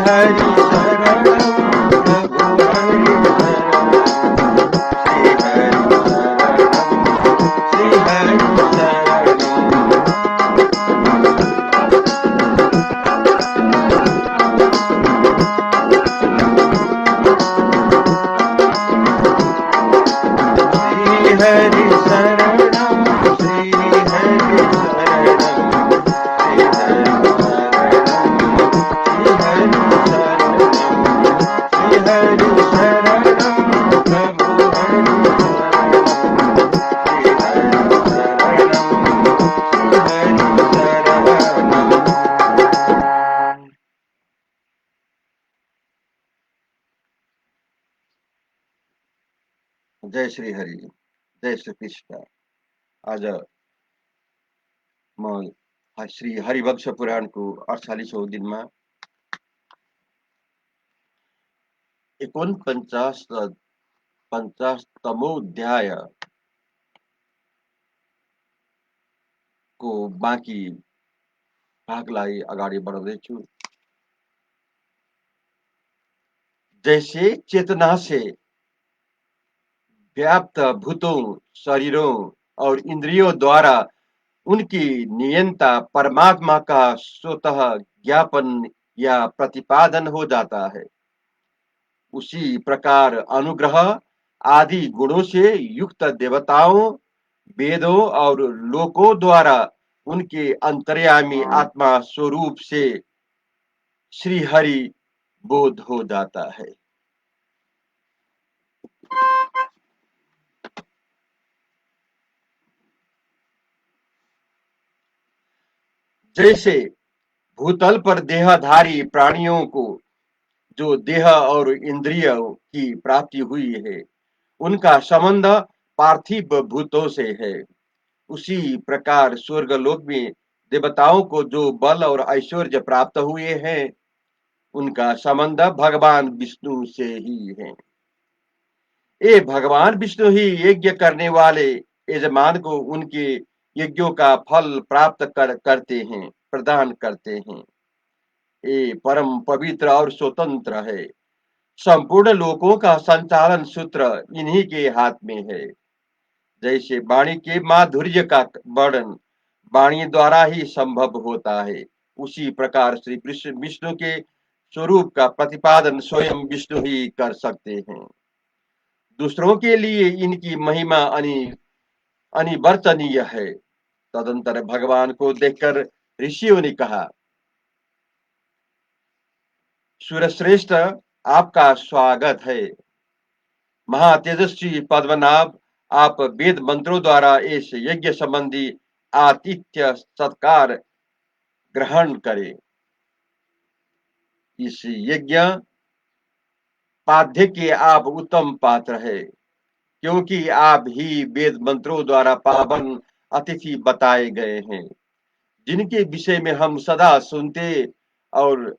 हरि शरणं प्रभु हरि शरणं श्री हरि शरणं श्री हरि शरणं श्री हरि जय श्री हरि, जय श्री कृष्ण। आज म श्री हरिवंश पुराणको 48औं दिनमा 49तमो अध्यायको बाँकी भागलाई अगाडि बढाउँदैछु। जैसे चेतना से व्याप्त भूतों, शरीरों और इंद्रियों द्वारा उनकी नियंता परमात्मा का स्वतः ज्ञापन या प्रतिपादन हो जाता है, उसी प्रकार अनुग्रह आदि गुणों से युक्त देवताओं, वेदों और लोकों द्वारा उनके अंतर्यामी आत्मा स्वरूप से श्री हरि बोध हो जाता है। जैसे भूतल पर देहधारी प्राणियों को जो देह और इंद्रियों की प्राप्ति हुई है, उनका संबंध पार्थिव भूतों से है, उसी प्रकार स्वर्गलोक में देवताओं को जो बल और ऐश्वर्य प्राप्त हुए हैं, उनका संबंध भगवान विष्णु से ही है। ये भगवान विष्णु ही यज्ञ करने वाले यजमान को उनके यज्ञों का फल प्राप्त करते हैं, प्रदान करते हैं। ये परम पवित्र और स्वतंत्र है। संपूर्ण लोकों का संचालन सूत्र इन्हीं के हाथ में है। जैसे वाणी के माधुर्य का वर्णन वाणी द्वारा ही संभव होता है, उसी प्रकार श्री विष्णु के स्वरूप का प्रतिपादन स्वयं विष्णु ही कर सकते हैं। दूसरों के लिए इनकी महिमा अनिवर्चनीय है। तदंतर भगवान को देखकर ऋषियों ने कहा, सूर्यश्रेष्ठ आपका स्वागत है। महातेजस्वी पद्मनाभ, आप वेद मंत्रों द्वारा इस यज्ञ संबंधी आतिथ्य सत्कार ग्रहण करें। इस यज्ञ पाद्य के आप उत्तम पात्र है, क्योंकि आप ही वेद मंत्रों द्वारा पावन अतिथि बताए गए हैं, जिनके विषय में हम सदा सुनते और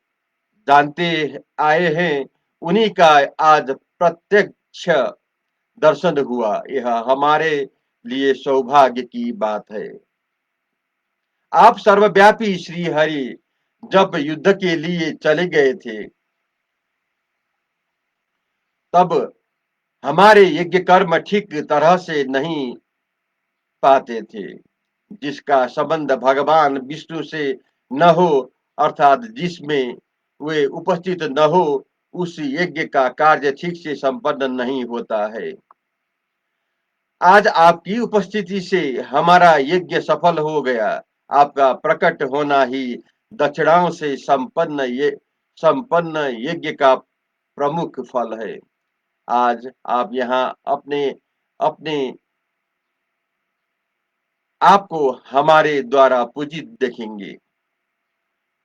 जानते आए हैं। उन्हीं का आज प्रत्यक्ष दर्शन हुआ। यह हमारे लिए सौभाग्य की बात है। आप सर्वव्यापी श्री हरि जब युद्ध के लिए चले गए थे, तब हमारे यज्ञ कर्म ठीक तरह से नहीं पाते थे। जिसका संबंध भगवान विष्णु से न हो, अर्थात जिसमें वे उपस्थित न हो, उस यज्ञ का कार्य ठीक से संपन्न नहीं होता है। आज आपकी उपस्थिति से हमारा यज्ञ सफल हो गया। आपका प्रकट होना ही दक्षिणाओं से संपन्न यज्ञ का प्रमुख फल है। आज आप यहाँ अपने अपने आपको हमारे द्वारा पूजित देखेंगे।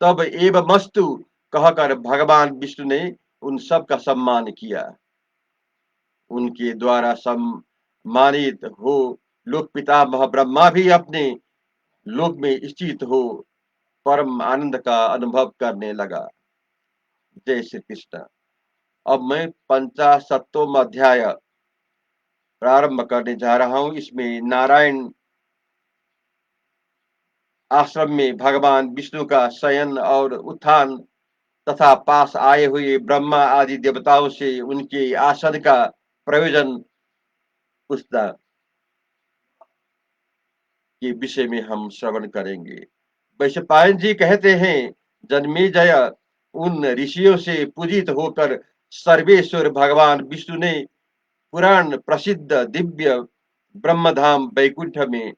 तब एवमस्तु कहकर भगवान विष्णु ने उन सब का सम्मान किया। उनके द्वारा सम्मानित हो लोक पितामह ब्रह्मा भी अपने लोक में स्थित हो परम आनंद का अनुभव करने लगा। जय श्री कृष्ण। अब मैं 50वां अध्याय प्रारंभ करने जा रहा हूं। इसमें नारायण आश्रम में भगवान विष्णु का शयन और उत्थान तथा पास आए हुए ब्रह्मा आदि देवताओं से उनके आसन का प्रयोजन पूछना के विषय में हम श्रवण करेंगे। वैशंपायन जी कहते हैं, जन्मेजय, उन ऋषियों से पूजित होकर सर्वेश्वर भगवान विष्णु ने पुराण प्रसिद्ध दिव्य ब्रह्मधाम वैकुंठ में,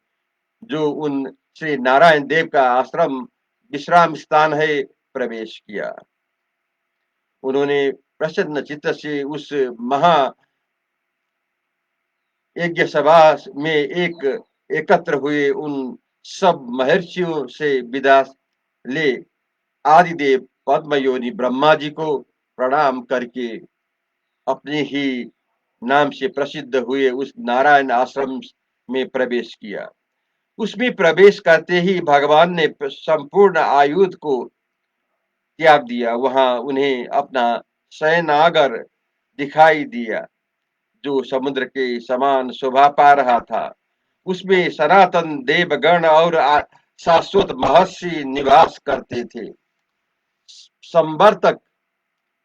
जो उन श्री नारायण देव का आश्रम विश्राम स्थान है, प्रवेश किया। उन्होंने प्रसन्न चित्त से उस महा यज्ञ सभा में एकत्र हुए उन सब महर्षियों से विदा ले आदिदेव पद्मयोनि ब्रह्मा जी को प्रणाम करके अपने ही नाम से प्रसिद्ध हुए उस नारायण आश्रम में प्रवेश किया। उसमें प्रवेश करते ही भगवान ने संपूर्ण आयुध को त्याग दिया। वहां उन्हें अपना शयनागार दिखाई दिया, जो समुद्र के समान शोभा पा रहा था। उसमें सनातन देवगण और शाश्वत महर्षि निवास करते थे। संवर्तक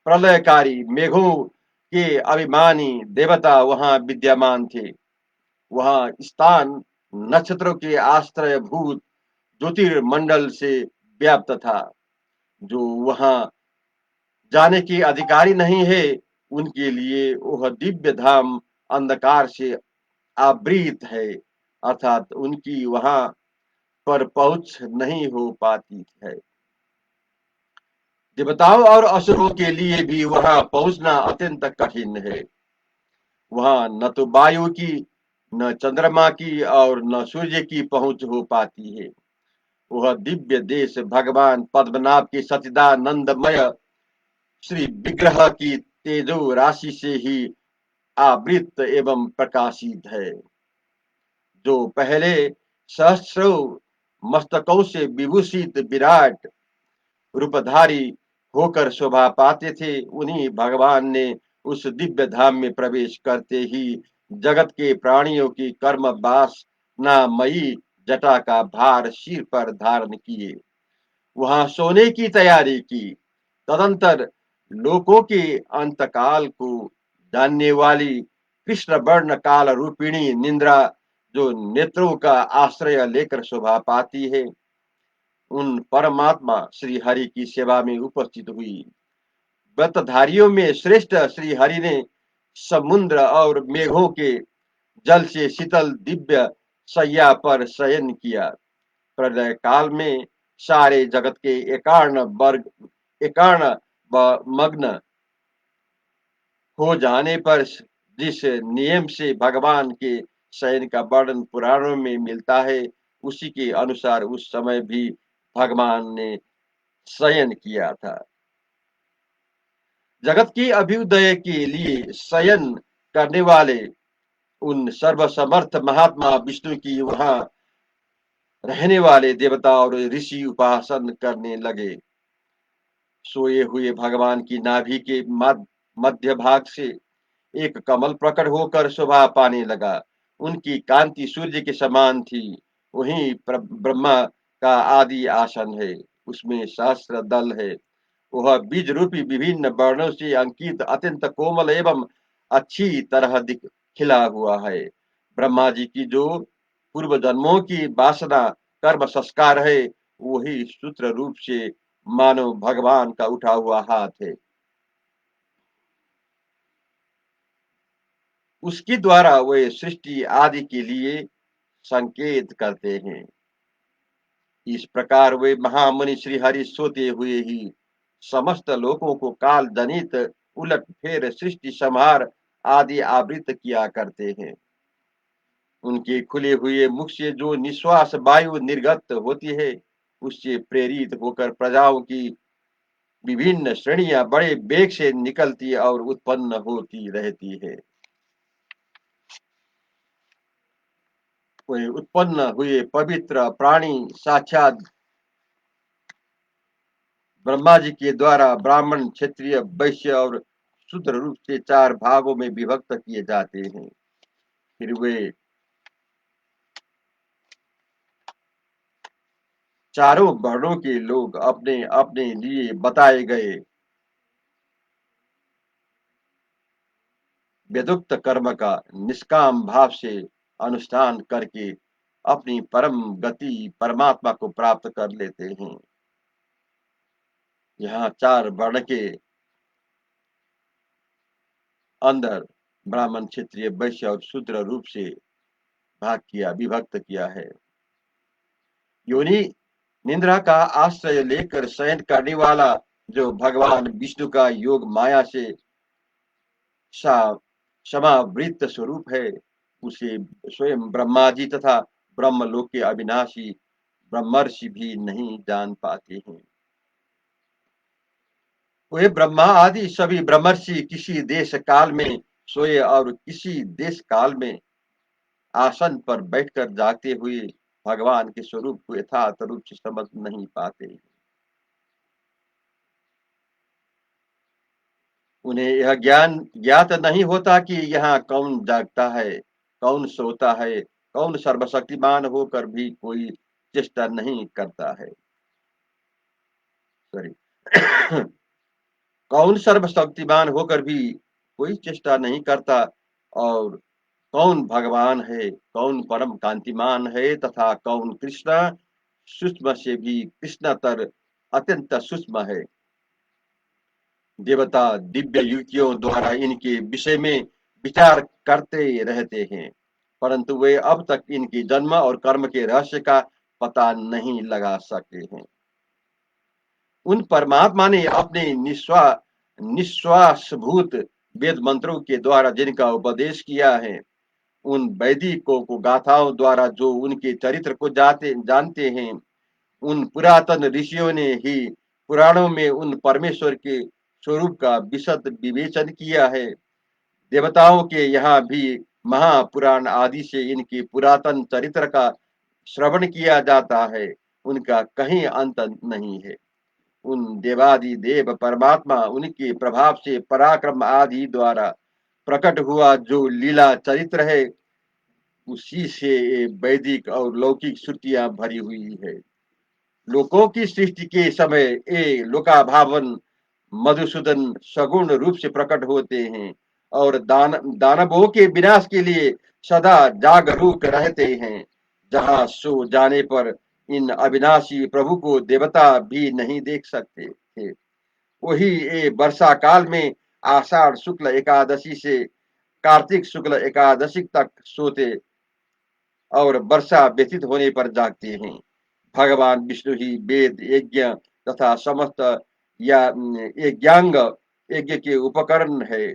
प्रलयकारी मेघों के अभिमानी देवता वहां विद्यमान थे। वहां स्थान नक्षत्रों के आश्रय भूत ज्योतिर्मंडल से व्याप्त था। जो वहां जाने के अधिकारी नहीं है, उनके लिए वह दिव्य धाम अंधकार से आवृत है, अर्थात उनकी वहां पर पहुंच नहीं हो पाती है। देवताओं और असुरों के लिए भी वहां पहुंचना अत्यंत कठिन है। वहां न तो वायु की, न चंद्रमा की और न सूर्य की पहुंच हो पाती है। वह दिव्य देश भगवान पद्मनाभ के सच्चिदानंदमय श्री विग्रह की तेजो राशि से ही आवृत एवं प्रकाशित है, जो पहले सहस्रों मस्तकों से विभूषित विराट रूपधारी होकर शोभा पाते थे। उन्हीं भगवान ने उस दिव्य धाम में प्रवेश करते ही जगत के प्राणियों की कर्म वासनामयी जटा का भार सिर पर धारण किए वहां सोने की तैयारी की। तदंतर लोकों के अंतकाल को जानने वाली कृष्ण वर्ण काल रूपिणी निंद्रा, जो नेत्रों का आश्रय लेकर शोभा पाती है, उन परमात्मा श्री हरि की सेवा में उपस्थित हुई। व्रतधारियों में श्रेष्ठ श्री हरि ने समुद्र और मेघों के जल से शीतल दिव्य शैया पर शयन किया। प्रलय काल में सारे जगत के एकार्ण मग्न हो जाने पर जिस नियम से भगवान के शयन का वर्णन पुराणों में मिलता है, उसी के अनुसार उस समय भी भगवान ने शयन किया था। जगत की अभ्युदय के लिए शयन करने वाले उन सर्वसमर्थ महात्मा विष्णु की वहां रहने वाले देवता और ऋषि उपासन करने लगे। सोए हुए भगवान की नाभि के मध्य भाग से एक कमल प्रकट होकर शोभा पाने लगा। उनकी कांति सूर्य के समान थी। वहीं ब्रह्मा का आदि आसन है, उसमें सहस्त्र दल है। वह बीज रूपी विभिन्न वर्णों से अंकित अत्यंत कोमल एवं अच्छी तरह खिला हुआ है। ब्रह्मा जी की जो पूर्व जन्मों की वासना कर्म संस्कार है, वही सूत्र रूप से मानो भगवान का उठा हुआ हाथ है। उसके द्वारा वे सृष्टि आदि के लिए संकेत करते हैं। इस प्रकार वे महामुनि श्री हरि सोते हुए ही समस्त लोगों को काल जनित उलट फेर सृष्टि संहार आदि आवृत किया करते हैं। उनके खुले हुए मुख से जो निश्वास वायु निर्गत होती है, उससे प्रेरित होकर प्रजाओं की विभिन्न श्रेणियां बड़े वेग से निकलती और उत्पन्न होती रहती है। वे उत्पन्न हुए पवित्र प्राणी साक्षात ब्रह्मा जी के द्वारा ब्राह्मण, क्षत्रिय, वैश्य और शूद्र रूप से चार भागों में विभक्त किए जाते हैं। फिर वे चारों वर्णों के लोग अपने अपने लिए बताए गए वेदोक्त कर्म का निष्काम भाव से अनुष्ठान करके अपनी परम गति परमात्मा को प्राप्त कर लेते हैं। यहाँ 4 वर्ण के अंदर ब्राह्मण, क्षत्रिय, वैश्य और शूद्र रूप से विभक्त किया है। योनि निद्रा का आश्रय लेकर शयन करने वाला जो भगवान विष्णु का योग माया से समावृत स्वरूप है, उसे स्वयं ब्रह्मा जी तथा ब्रह्मलोक के अविनाशी ब्रह्मर्षि भी नहीं जान पाते हैं। वे ब्रह्मा आदि सभी ब्रह्मर्षि किसी देश काल में सोए और किसी देश काल में आसन पर बैठकर जागते हुए भगवान के स्वरूप को यथार्थ रूप से समझ नहीं पाते। उन्हें यह ज्ञान ज्ञात नहीं होता कि यहाँ कौन जागता है, कौन सोता है, कौन सर्वशक्तिमान होकर भी कोई चेष्टा नहीं करता है। सॉरी कौन सर्वशक्तिमान होकर भी कोई चेष्टा नहीं करता, और कौन भगवान है, कौन परम कांतिमान है तथा कौन कृष्ण सूक्ष्म से भी कृष्णतर अत्यंत सूक्ष्म है। देवता दिव्य युक्तियों द्वारा इनके विषय में विचार करते रहते हैं, परंतु वे अब तक इनके जन्म और कर्म के रहस्य का पता नहीं लगा सके हैं। उन परमात्मा ने अपने निश्वासभूत वेद मंत्रों के द्वारा जिनका उपदेश किया है, उन वैदिकों को गाथाओं द्वारा जो उनके चरित्र को जानते हैं, उन पुरातन ऋषियों ने ही पुराणों में उन परमेश्वर के स्वरूप का विशद विवेचन किया है। देवताओं के यहाँ भी महापुराण आदि से इनके पुरातन चरित्र का श्रवण किया जाता है, उनका कहीं अंत नहीं है। उन देवादि देव परमात्मा उनके प्रभाव से पराक्रम आदि द्वारा प्रकट हुआ जो लीला चरित्र है, उसी से वैदिक और लौकिक श्रुतियां भरी हुई है। लोकों की सृष्टि के समय ये लोकाभावन मधुसूदन सगुण रूप से प्रकट होते हैं और दानवों के विनाश के लिए सदा जागरूक रहते हैं। जहां सो जाने पर इन अविनाशी प्रभु को देवता भी नहीं देख सकते थे, वही ये वर्षा काल में आषाढ़ शुक्ल एकादशी से कार्तिक शुक्ल एकादशी तक सोते और वर्षा व्यतीत होने पर जागते हैं। भगवान विष्णु ही वेद यज्ञ तथा समस्त या यज्ञांग यज्ञ के उपकरण है।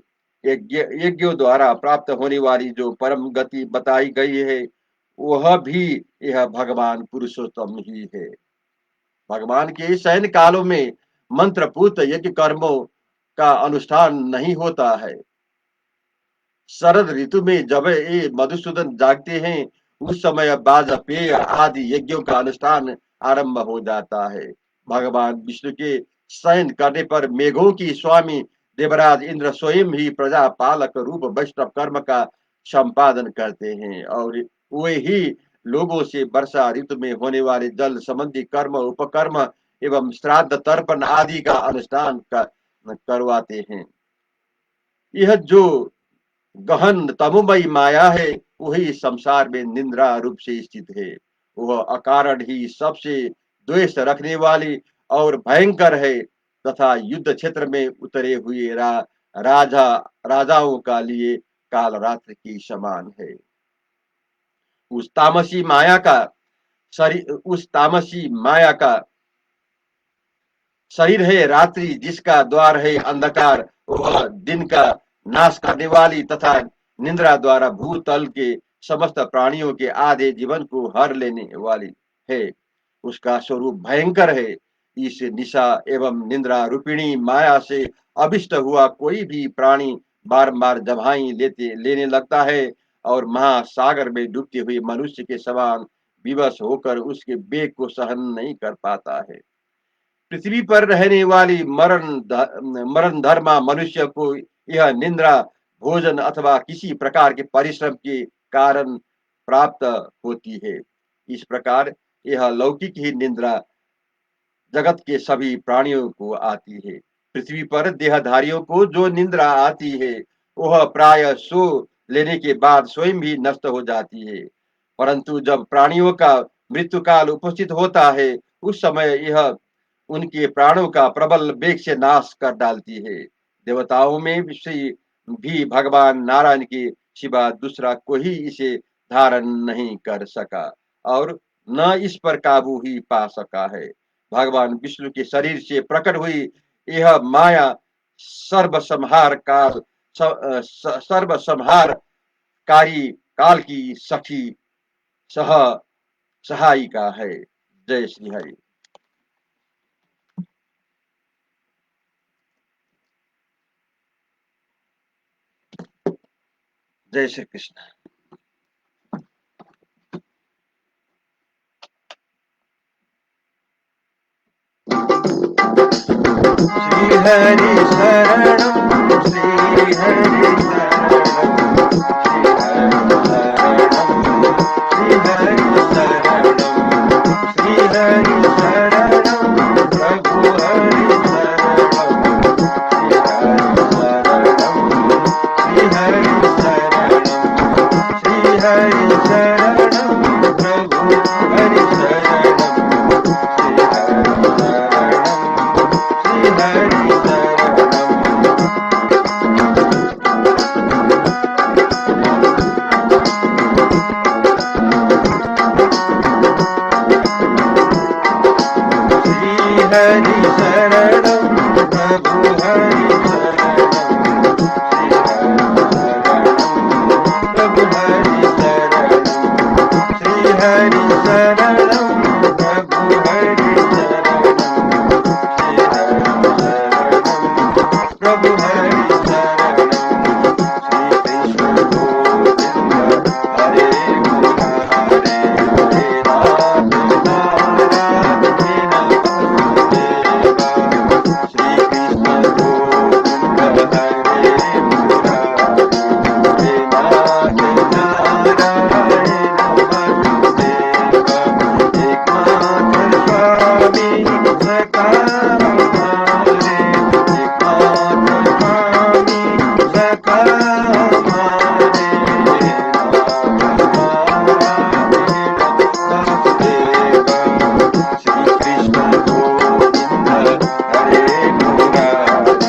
यज्ञों द्वारा प्राप्त होने वाली जो परम गति बताई गई है, वह भी यह भगवान पुरुषोत्तम ही है। भगवान के शयन कालों में मंत्रपूत यज्ञ कर्मों का अनुष्ठान नहीं होता है। शरद ऋतु में जब ये मधुसूदन जागते हैं, उस समय वाजपेय आदि यज्ञों का अनुष्ठान आरंभ हो जाता है। भगवान विष्णु के शयन करने पर मेघों की स्वामी देवराज इंद्र स्वयं ही प्रजा पालक रूप वैष्णव कर्म का संपादन करते हैं, और वे ही लोगों से वर्षा ऋतु में होने वाले जल संबंधी कर्म, उपकर्म एवं श्राद्ध तर्पण आदि का अनुष्ठान करवाते हैं। यह जो गहन तमोमयी माया है, वही संसार में निंद्रा रूप से स्थित है। वह अकारण ही सबसे द्वेष रखने वाली और भयंकर है तथा युद्ध क्षेत्र में उतरे हुए राजा राजाओं का लिए काल रात्रि की समान है। उस तामसी माया का उस तामसी माया का शरीर है रात्रि, जिसका द्वार है अंधकार। वह दिन का नाश करने वाली तथा निंद्रा द्वारा भूतल के समस्त प्राणियों के आधे जीवन को हर लेने वाली है। उसका स्वरूप भयंकर है। इस निशा एवं निंद्रा रूपिणी माया से अभिष्ट हुआ कोई भी प्राणी बार-बार जम्हाई लेने लगता है और महासागर में डूबते हुए मनुष्य के समान विवश होकर उसके वेग को सहन नहीं कर पाता है। पृथ्वी पर रहने वाली मरण धर्मा मनुष्य को यह निंद्रा भोजन अथवा किसी प्रकार के परिश्रम के कारण प्राप्त होती है। इस प्रकार यह लौकिक ही निंद्रा जगत के सभी प्राणियों को आती है। पृथ्वी पर देहधारियों को जो निंद्रा आती है, वह प्राय सो लेने के बाद स्वयं भी नष्ट हो जाती है। परंतु जब प्राणियों का मृत्यु काल उपस्थित होता है, उस समय यह उनके प्राणों का प्रबल वेग से नाश कर डालती है। देवताओं में भी भगवान नारायण के सिवा दूसरा कोई इसे धारण नहीं कर सका और न इस पर काबू ही पा सका है। भगवान विष्णु के शरीर से प्रकट हुई यह माया सर्वसंहार काल सर्वसंहारकारी काल की सखी सह सहायिका है। जय श्री हरि। जय श्री कृष्ण। श्री हरि शरणम श्री हरि शरणम श्री हरि शरणम श्री हरि शरणम प्रभु हरि शरणम श्री हरि शरणम श्री हरि शरणम प्रभु हरि शरणम श्री हरि शरणम प्रभु हरि शरणम प्रभु हरि शरणम श्री हरि शरणम प्रभु हरि शरणम प्रभु हरि शरणम श्री कृष्ण गोविंद हरे मुरारे हे नाथ नारायण वासुदेवा श्री कृष्ण गोविंद हरे मुरारे हे नाथ नारायण वासुदेवा एकनाथ स्वामी सका हमारे एकनाथ स्वामी सका हमारे वासुदेवा श्री कृष्ण गोविंद हरे मुरारी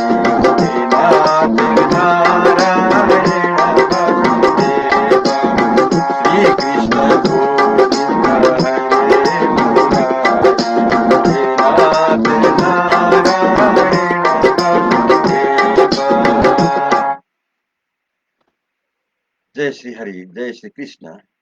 हे नाथ नारायण वासुदेवा श्री कृष्ण गोविंद हरे मुरारी हे नाथ नारायण वासुदेवा। जय श्री हरि। जय श्री कृष्ण।